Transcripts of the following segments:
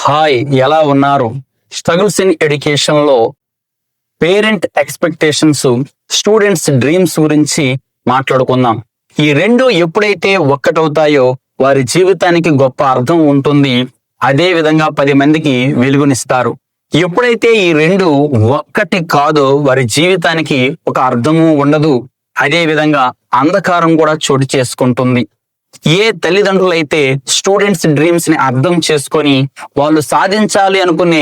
Hi, ఎలా ఉన్నారు? Struggles in education లో పేరెంట్ ఎక్స్పెక్టేషన్స్, స్టూడెంట్స్ డ్రీమ్స్ గురించి మాట్లాడుకుందాం. ఈ రెండు ఎప్పుడైతే ఒక్కటవుతాయో వారి జీవితానికి గొప్ప అర్థం ఉంటుంది. అదే విధంగా 10 మందికి వెలుగునిస్తారు. ఎప్పుడైతే ఈ రెండు ఒక్కటి కాదో వారి జీవితానికి ఒక అర్థము ఉండదు. అదే విధంగా అంధకారం కూడా చోటు చేసుకుంటుంది. ఏ తల్లిదండ్రులైతే స్టూడెంట్స్ డ్రీమ్స్ ని అర్థం చేసుకొని వాళ్ళు సాధించాలి అనుకునే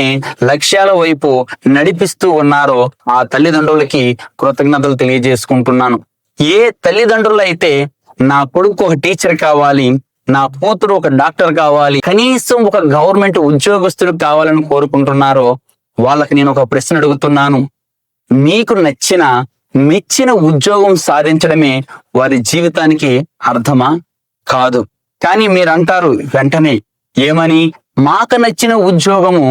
లక్ష్యాల వైపు నడిపిస్తూ ఉన్నారో ఆ తల్లిదండ్రులకి కృతజ్ఞతలు తెలియజేసుకుంటున్నాను. ఏ తల్లిదండ్రులైతే నా కొడుకు ఒక టీచర్ కావాలి, నా కూతురు ఒక డాక్టర్ కావాలి, కనీసం ఒక గవర్నమెంట్ ఉద్యోగస్తుడు కావాలని కోరుకుంటున్నారో వాళ్ళకి నేను ఒక ప్రశ్న అడుగుతున్నాను. మీకు మెచ్చిన ఉద్యోగం సాధించడమే వారి జీవితానికి అర్థమా? కాదు. కానీ మీరు అంటారు వెంటనే, ఏమని? మాకు నచ్చిన ఉద్యోగము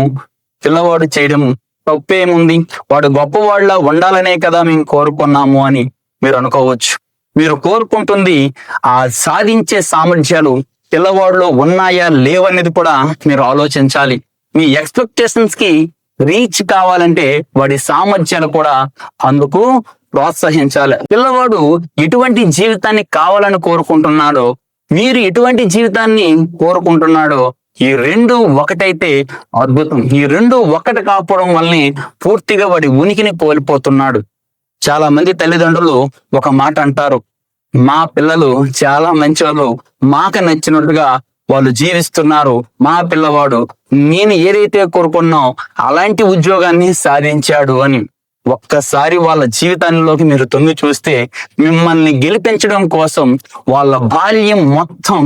పిల్లవాడు చేయడం తప్పేముంది, వాడు గొప్పవాళ్ళ ఉండాలనే కదా మేము కోరుకున్నాము అని మీరు అనుకోవచ్చు. మీరు కోరుకుంటుంది ఆ సాధించే సామర్థ్యాలు పిల్లవాడిలో ఉన్నాయా లేవనేది కూడా మీరు ఆలోచించాలి. మీ ఎక్స్పెక్టేషన్స్ కి రీచ్ కావాలంటే వాడి సామర్థ్యాలు కూడా అందుకు ప్రోత్సహించాలి. పిల్లవాడు ఎటువంటి జీవితాన్ని కావాలని కోరుకుంటున్నాడో, మీరు ఎటువంటి జీవితాన్ని కోరుకుంటున్నాడో, ఈ రెండు ఒకటైతే అద్భుతం. ఈ రెండు ఒకటి కాకపోవడం వల్లనే పూర్తిగా వాడి ఉనికిని కోల్పోతున్నాడు. చాలా మంది తల్లిదండ్రులు ఒక మాట అంటారు, మా పిల్లలు చాలా మంచివాళ్ళు, మాకు నచ్చినట్టుగా వాళ్ళు జీవిస్తున్నారు, మా పిల్లవాడు నేను ఏదైతే కోరుకున్నావు అలాంటి ఉద్యోగాన్ని సాధించాడు అని. ఒక్కసారి వాళ్ళ జీవితంలోకి మీరు తొంగి చూస్తే మిమ్మల్ని గెలిపించడం కోసం వాళ్ళ బాల్యం మొత్తం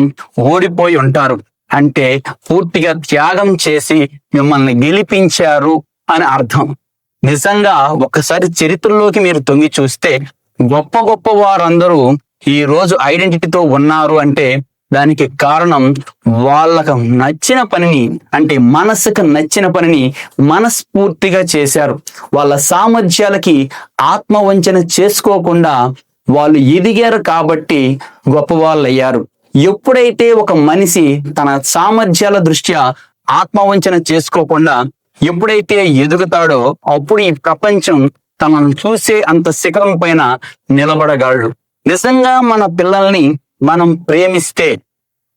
ఓడిపోయి ఉంటారు. అంటే పూర్తిగా త్యాగం చేసి మిమ్మల్ని గెలిపించారు అని అర్థం. నిజంగా ఒక్కసారి చరిత్రలోకి మీరు తొంగి చూస్తే గొప్ప వారందరూ ఈ రోజు ఐడెంటిటీతో ఉన్నారు అంటే దానికి కారణం వాళ్ళకు నచ్చిన పనిని, అంటే మనసుకు నచ్చిన పనిని మనస్ఫూర్తిగా చేశారు. వాళ్ళ సామర్థ్యాలకి ఆత్మవంచన చేసుకోకుండా వాళ్ళు ఎదిగారు కాబట్టి గొప్పవాళ్ళు అయ్యారు. ఎప్పుడైతే ఒక మనిషి తన సామర్థ్యాల దృష్ట్యా ఆత్మవంచన చేసుకోకుండా ఎప్పుడైతే ఎదుగుతాడో అప్పుడు ఈ ప్రపంచం తనను చూసే అంత శిఖరం పైన నిలబడగలడు. నిజంగా మన పిల్లల్ని మనం ప్రేమిస్తే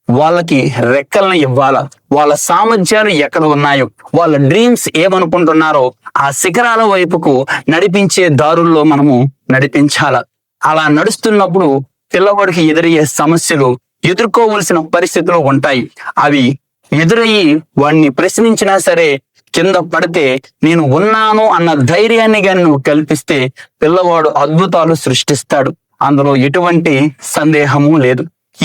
వాళ్ళకి రెక్కలను ఇవ్వాల. వాళ్ళ సామర్థ్యాలు ఎక్కడ ఉన్నాయో, వాళ్ళ డ్రీమ్స్ ఏమనుకుంటున్నారో ఆ శిఖరాల వైపుకు నడిపించే దారుల్లో మనము నడిపించాల. అలా నడుస్తున్నప్పుడు పిల్లవాడికి ఎదురయ్యే సమస్యలు, ఎదుర్కోవలసిన పరిస్థితులు ఉంటాయి. అవి ఎదురయ్యి వాడిని ప్రశ్నించినా సరే కింద పడితే నేను ఉన్నాను అన్న ధైర్యాన్ని కానీ నువ్వు కల్పిస్తే పిల్లవాడు అద్భుతాలు సృష్టిస్తాడు. అందులో ఎటువంటి సందేహము లేదు.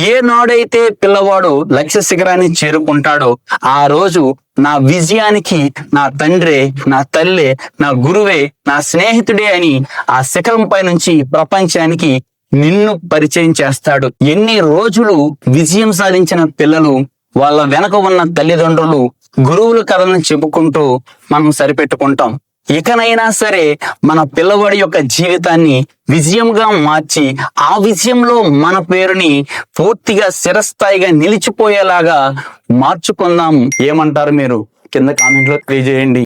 ఏ నాడైతే పిల్లవాడు లక్ష్య శిఖరాన్ని చేరుకుంటాడో ఆ రోజు నా విజయానికి నా తండ్రే, నా తల్లే, నా గురువే, నా స్నేహితుడే అని ఆ శిఖరం పై నుంచి ప్రపంచానికి నిన్ను పరిచయం చేస్తాడు. ఎన్ని రోజులు విజయం సాధించిన పిల్లలు వాళ్ళ వెనక ఉన్న తల్లిదండ్రులు గురువుల కథలను చెప్పుకుంటూ మనం సరిపెట్టుకుంటాం. ఇకనైనా సరే మన పిల్లవాడి యొక్క జీవితాన్ని విజయంగా మార్చి ఆ విజయంలో మన పేరుని పూర్తిగా చిరస్థాయిగా నిలిచిపోయేలాగా మార్చుకుందాం. ఏమంటారు మీరు? కింద కామెంట్లో తెలియజేయండి.